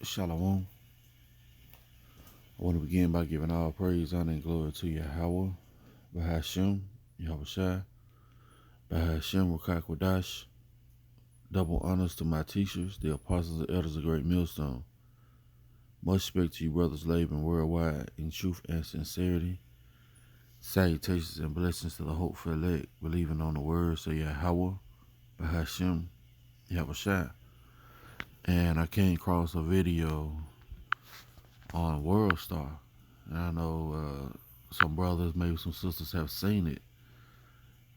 Shalom. I want to begin by giving all praise, honor, and glory to Yahawah Bahasham Yahawashi Bahasham Qadash. Double honors to my teachers, the apostles and elders of Great Millstone. Much respect to you, brothers labor worldwide in truth and sincerity. Salutations and blessings to the hopeful elect, believing on the words of Yahawah Bahasham Yahawashi. And I came across a video on World Star. And I know some brothers, maybe some sisters have seen it.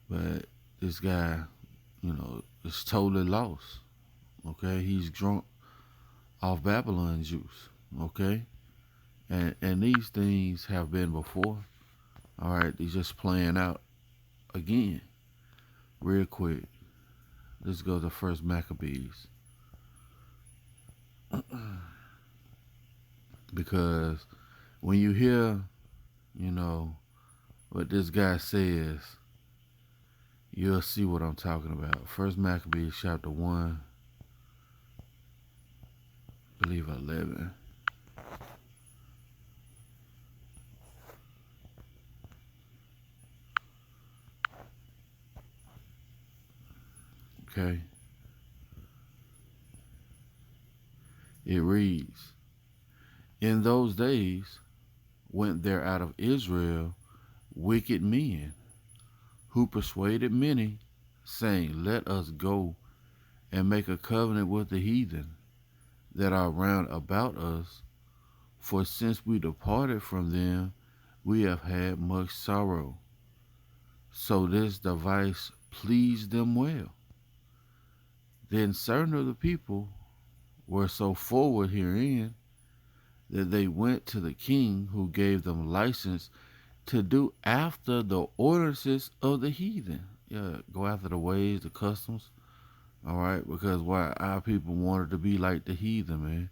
But this guy, is totally lost. Okay? He's drunk off Babylon juice. Okay? And these things have been before. All right? They're just playing out again. Real quick. Let's go to First Maccabees. Because when you hear, what this guy says, you'll see what I'm talking about. First Maccabees chapter 1, I believe 11. Okay. It reads, "In those days went there out of Israel wicked men, who persuaded many, saying, Let us go and make a covenant with the heathen that are round about us, for since we departed from them, we have had much sorrow. So this device pleased them well. Then certain of the people were so forward herein, that they went to the king, who gave them license to do after the ordinances of the heathen." Yeah, go after the ways, the customs. All right, because why our people wanted to be like the heathen, man.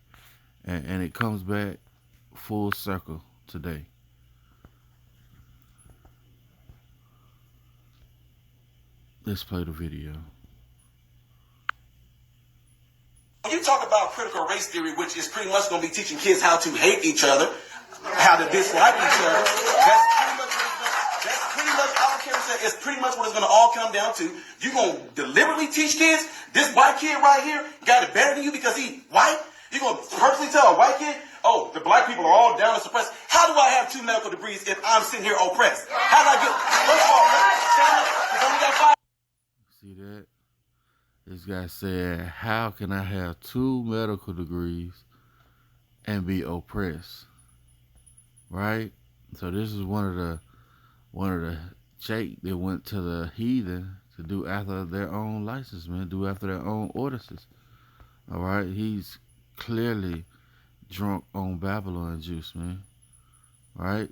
And it comes back full circle today. Let's play the video. You talk about critical race theory, which is pretty much going to be teaching kids how to hate each other, how to dislike each other. That's pretty much, I don't care what you say, it's pretty much what it's going to all come down to. You're going to deliberately teach kids, this white kid right here got it better than you because he white? You're going to purposely tell a white kid, oh, the black people are all down and suppressed. How do I have 2 medical degrees if I'm sitting here oppressed? How do I get, first of all, stand up, because I only got 5. See that? This guy said, how can I have 2 medical degrees and be oppressed? Right? So this is one of the Jake that went to the heathen to do after their own license, man, do after their own ordinances. All right? He's clearly drunk on Babylon juice, man. Right?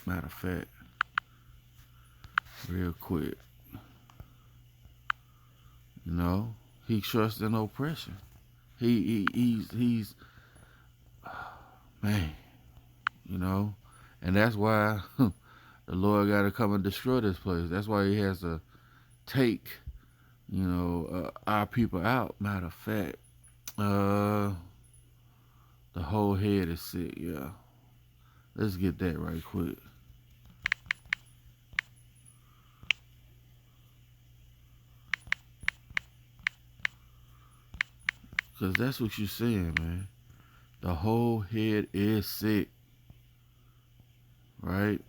Matter of fact, real quick. He trusts in oppression. He's man, and that's why the Lord got to come and destroy this place. That's why he has to take, our people out. Matter of fact, the whole head is sick, yeah. Let's get that right quick. Because that's what you're saying, man. The whole head is sick. Right?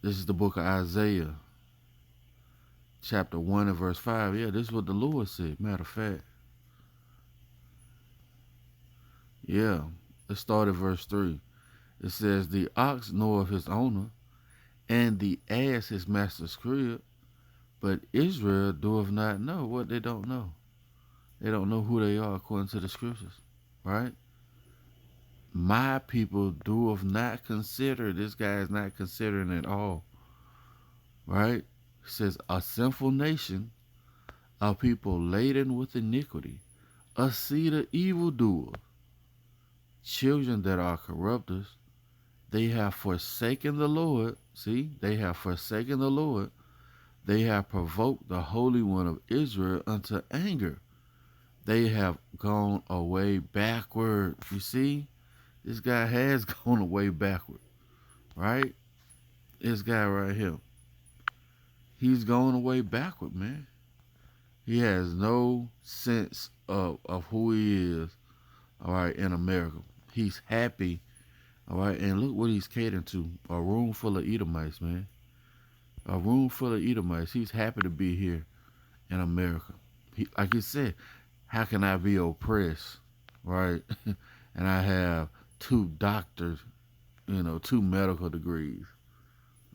This is the book of Isaiah. Chapter 1 and verse 5. Yeah, this is what the Lord said. Matter of fact. Yeah. Let's start at verse 3. It says, "The ox knoweth his owner, and the ass his master's crib. But Israel doeth not know." What they don't know? They don't know who they are according to the scriptures, right? My people doeth not consider. This guy is not considering at all, right? It says, "A sinful nation, a people laden with iniquity, a seed of evildoers, children that are corrupters. They have forsaken the Lord." See, they have forsaken the Lord. "They have provoked the Holy One of Israel unto anger. they have gone away backward. You see, this guy has gone away backward, right? This guy right here, he's going away backward, man. He has no sense of who he is, all right, in America. He's happy, all right, and look what he's catering to. A room full of Edomites, man. A room full of Edomites. He's happy to be here in America. Like he said, how can I be oppressed, right? And I have 2 doctors, 2 medical degrees,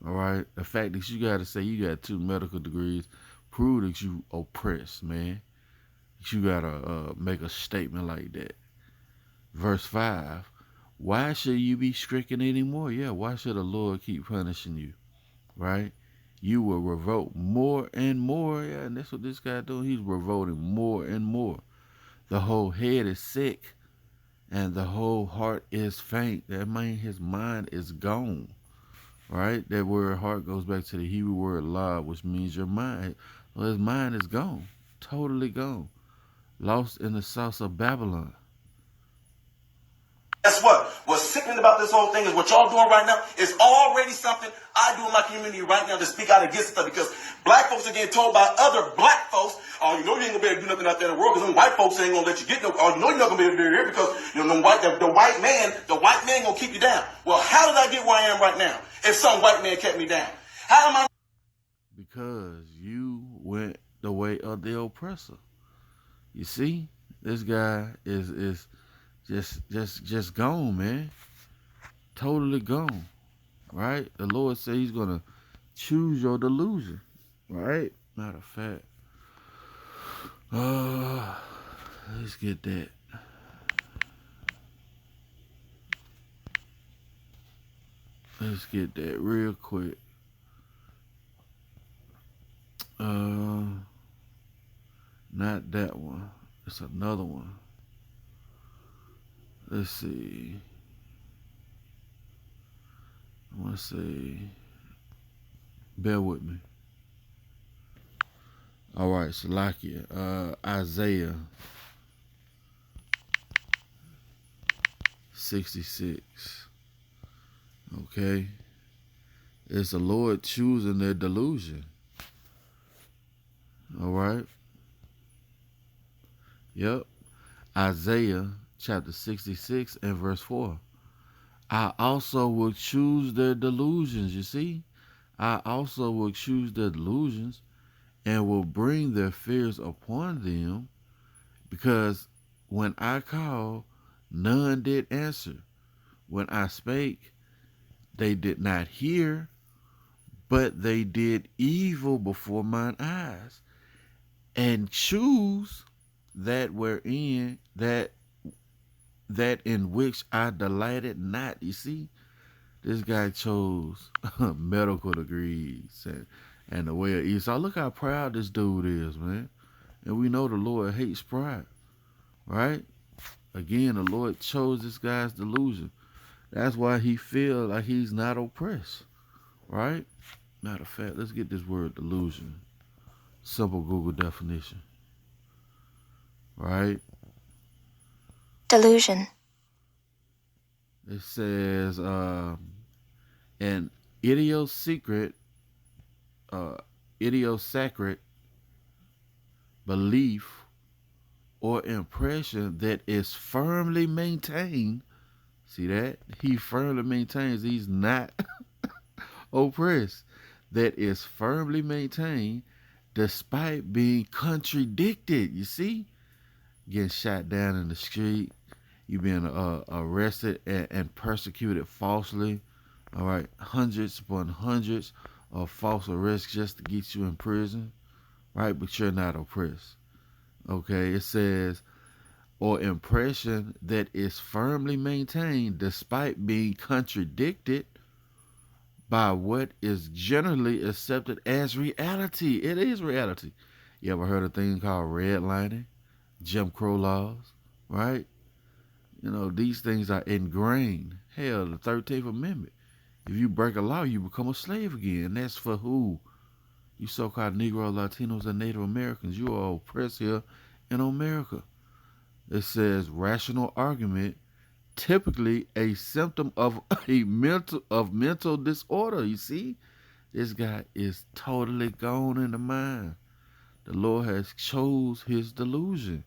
all right? The fact that you got to say you got 2 medical degrees prove that you oppressed, man. You got to make a statement like that. Verse 5, why should you be stricken anymore? Yeah, why should the Lord keep punishing you, right? You will revolt more and more. Yeah, and that's what this guy doing. He's revolting more and more. The whole head is sick and the whole heart is faint. That means his mind is gone, right? That word heart goes back to the Hebrew word la, which means your mind. Well, his mind is gone, totally gone, lost in the sauce of Babylon. Guess what? What's sickening about this whole thing is what y'all doing right now is already something I do in my community right now to speak out against stuff, because black folks are getting told by other black folks, oh, you know you ain't gonna be able to do nothing out there in the world because them white folks ain't gonna let you get no, oh, you know you're not gonna be able to do it here because the white man gonna keep you down. Well, how did I get where I am right now if some white man kept me down? How am I? Because you went the way of the oppressor. You see, this guy is just gone, man. Totally gone, right? The Lord said he's going to choose your delusion, right? Matter of fact, let's get that. Let's get that real quick. Not that one. It's another one. Let's see. I want to say, bear with me. All right, Salakia. Isaiah 66. Okay. It's the Lord choosing their delusion. All right. Yep. Isaiah chapter 66 and verse 4. I also will choose their delusions, you see? I also will choose their delusions and will bring their fears upon them, because when I called, none did answer. When I spake, they did not hear, but they did evil before mine eyes, and choose that wherein that in which I delighted not. You see, this guy chose medical degrees and the way of Esau. Look how proud this dude is, man. And we know the Lord hates pride, right? Again, the Lord chose this guy's delusion. That's why he feels like he's not oppressed, right? Matter of fact, let's get this word delusion. Simple Google definition. Right? Delusion. It says an idiosyncratic belief or impression that is firmly maintained. See that? He firmly maintains he's not oppressed. That is firmly maintained despite being contradicted. You see? Getting shot down in the street. You being arrested and persecuted falsely. All right. Hundreds upon hundreds of false arrests just to get you in prison. Right? But you're not oppressed. Okay. It says, or impression that is firmly maintained despite being contradicted by what is generally accepted as reality. It is reality. You ever heard of a thing called redlining? Jim Crow laws, right? You know, these things are ingrained. Hell, the 13th Amendment. If you break a law, you become a slave again. That's for who? You so-called Negro, Latinos, and Native Americans. You are oppressed here in America. It says rational argument, typically a symptom of mental disorder. You see, this guy is totally gone in the mind. The Lord has chose his delusion.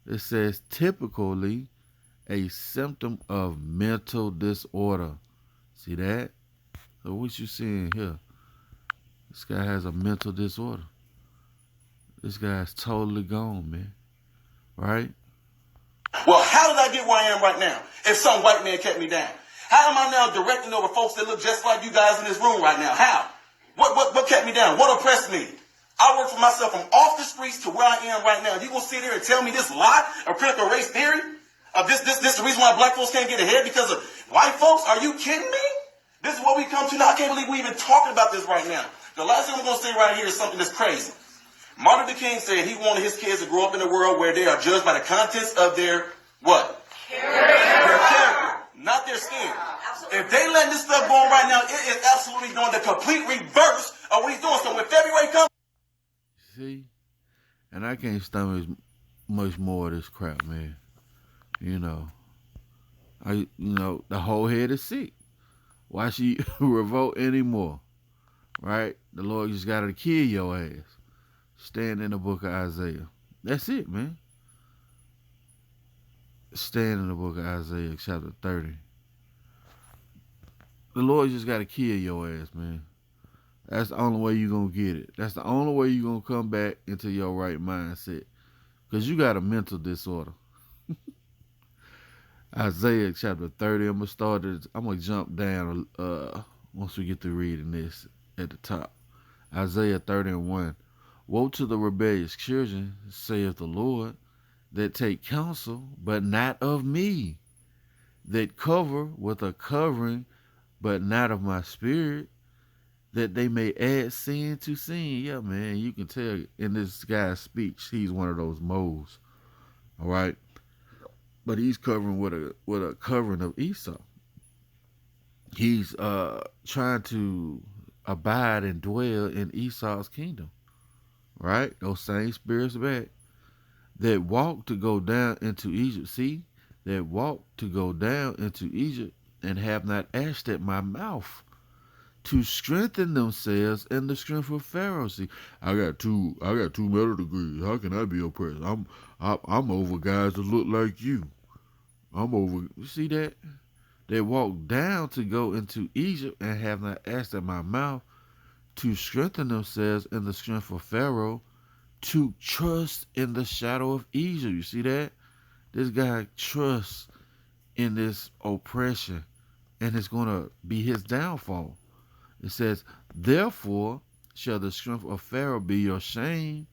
It says typically a symptom of mental disorder. See that? So what you seeing here? This guy has a mental disorder. This guy's totally gone, man. Right? Well, how did I get where I am right now if some white man kept me down? How am I now directing over folks that look just like you guys in this room right now? How? What kept me down? What oppressed me? I work for myself from off the streets to where I am right now. You gonna sit here and tell me this lie of critical race theory? Of this the reason why black folks can't get ahead because of white folks? Are you kidding me? This is what we come to now. I can't believe we even talking about this right now. The last thing I'm gonna say right here is something that's crazy. Martin Luther King said he wanted his kids to grow up in a world where they are judged by the contents of their what? Character. Their character, not their skin. If they let this stuff go on right now, it is absolutely doing the complete reverse of what he's doing. So when February comes, see, and I can't stomach much more of this crap, man. You know, the whole head is sick. Why she revolt anymore? Right? The Lord just got to kill your ass. Stand in the book of Isaiah. That's it, man. Stand in the book of Isaiah, chapter 30. The Lord just got to kill your ass, man. That's the only way you're going to get it. That's the only way you're going to come back into your right mindset. Because you got a mental disorder. Isaiah chapter 30. I'm going to jump down once we get to reading this at the top. Isaiah 30:1. Woe to the rebellious children, saith the Lord, that take counsel, but not of me, that cover with a covering, but not of my spirit, that they may add sin to sin. Yeah, man, you can tell in this guy's speech, he's one of those moles. All right? But he's covering with a covering of Esau. He's trying to abide and dwell in Esau's kingdom. Right? Those same spirits back. That walk to go down into Egypt. See? That walk to go down into Egypt and have not asked at my mouth to strengthen themselves in the strength of Pharaoh. See, I got two medical degrees. How can I be oppressed? I'm over guys that look like you. I'm over. You see that? They walk down to go into Egypt and have not asked at my mouth to strengthen themselves in the strength of Pharaoh, to trust in the shadow of Egypt. You see that? This guy trusts in this oppression, and it's going to be his downfall. It says, therefore shall the strength of Pharaoh be your shame,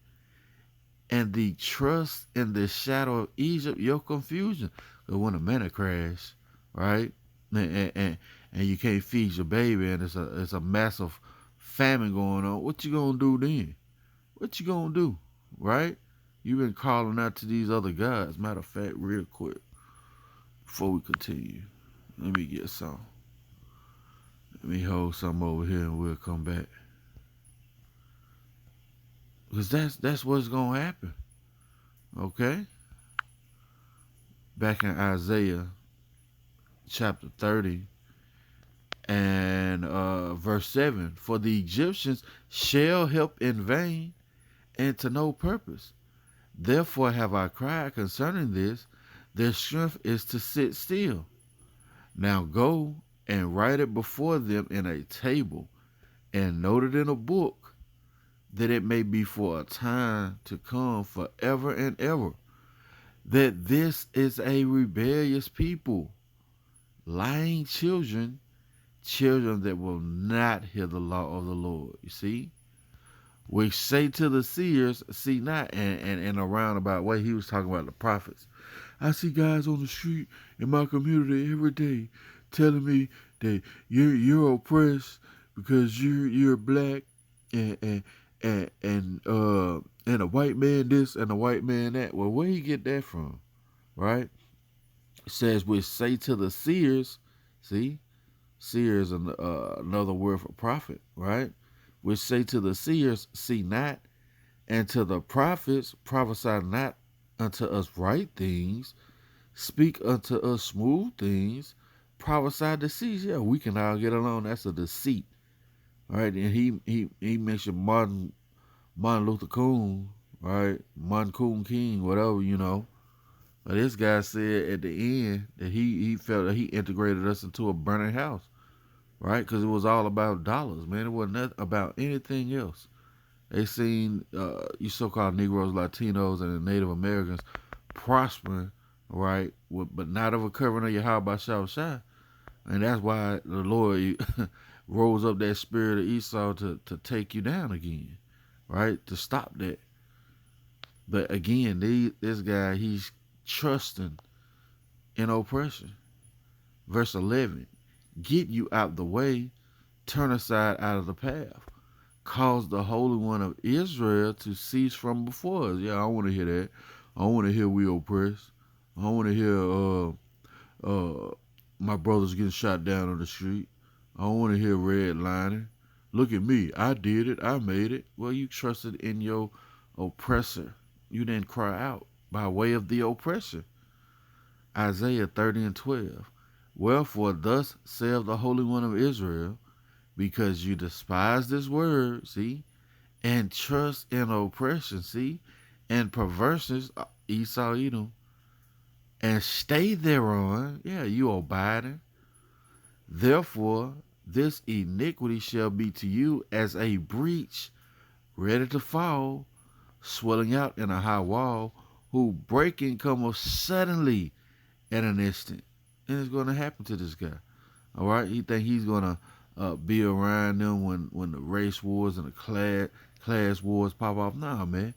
and the trust in the shadow of Egypt your confusion. Because when a minute crash, right, and you can't feed your baby, and it's a massive famine going on, what you gonna do then? What you gonna do, right? You've been calling out to these other gods. Matter of fact, real quick, before we continue, let me get some. Let me hold some over here and we'll come back. Because that's what's gonna happen. Okay? Back in Isaiah chapter 30 and verse 7. For the Egyptians shall help in vain and to no purpose. Therefore have I cried concerning this. Their strength is to sit still. Now go and write it before them in a table, and note it in a book, that it may be for a time to come forever and ever, that this is a rebellious people, lying children that will not hear the law of the Lord. You see? Which say to the seers, see not, and in a roundabout way, he was talking about the prophets. I see guys on the street in my community every day telling me that you're oppressed because you're black and a white man this and a white man that. Well, where you get that from, right? It says, which say to the seers, see, seer is another word for prophet, right? Which say to the seers, see not, and to the prophets, prophesy not unto us right things, speak unto us smooth things, prophesy deceits. Yeah, we can all get along. That's a deceit. All right, and he mentioned Martin Luther King, right? Martin Coon King, whatever, you know. But this guy said at the end that he felt that he integrated us into a burning house, right? Because it was all about dollars, man. It wasn't about anything else. They seen you so-called Negroes, Latinos, and the Native Americans prospering, right? But not of a covering of Yahawah Bahasham Yahawashi. And that's why the Lord rose up that spirit of Esau to take you down again, right? To stop that. But again, this guy, he's trusting in oppression. Verse 11, get you out the way, turn aside out of the path. Cause the Holy One of Israel to cease from before us. Yeah, I want to hear that. I want to hear we oppressed. I want to hear my brothers getting shot down on the street. I want to hear redlining. Look at me. I did it. I made it. Well, you trusted in your oppressor. You didn't cry out by way of the oppressor. Isaiah 30 and 12. Wherefore thus saith the Holy One of Israel, because you despise this word, see, and trust in oppression, see, and perverseness, Esau, Edom, and stay thereon, yeah, you abiding. Therefore, this iniquity shall be to you as a breach ready to fall, swelling out in a high wall, who breaking cometh suddenly at an instant. And it's going to happen to this guy. All right? He think he's going to be around them when the race wars and the class wars pop off. Nah, man.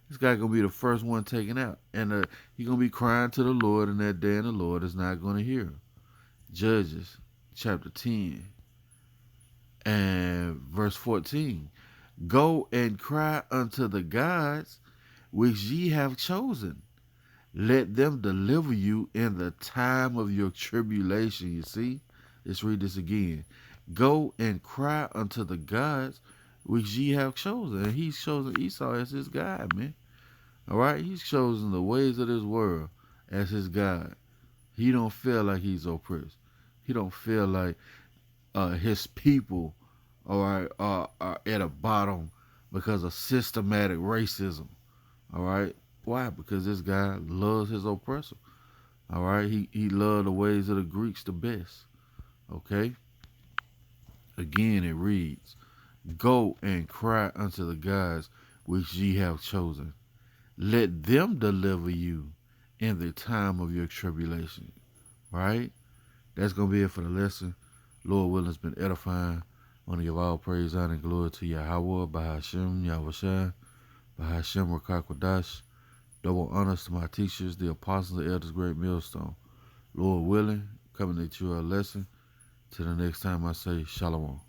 This guy going to be the first one taken out. And he's going to be crying to the Lord in that day, and the Lord is not going to hear him. Judges chapter 10 and verse 14. Go and cry unto the gods which ye have chosen. Let them deliver you in the time of your tribulation. You see? Let's read this again. Go and cry unto the gods which ye have chosen. And he's chosen Esau as his God, man. All right? He's chosen the ways of this world as his God. He don't feel like he's oppressed. He don't feel like his people, all right, are at a bottom because of systematic racism. All right? Why? Because this guy loves his oppressor. All right? He loved the ways of the Greeks the best. Okay? Again, it reads, go and cry unto the gods which ye have chosen. Let them deliver you in the time of your tribulation. Right? That's going to be it for the lesson. Lord willing, it's been edifying. I want to give all praise, honor, and glory to Yahawah Bahasham Yahawashi Bahasham Qadash. Double honors to my teachers, the apostles, the elders, great millstone. Lord willing, coming at you a lesson. Till the next time I say Shalom.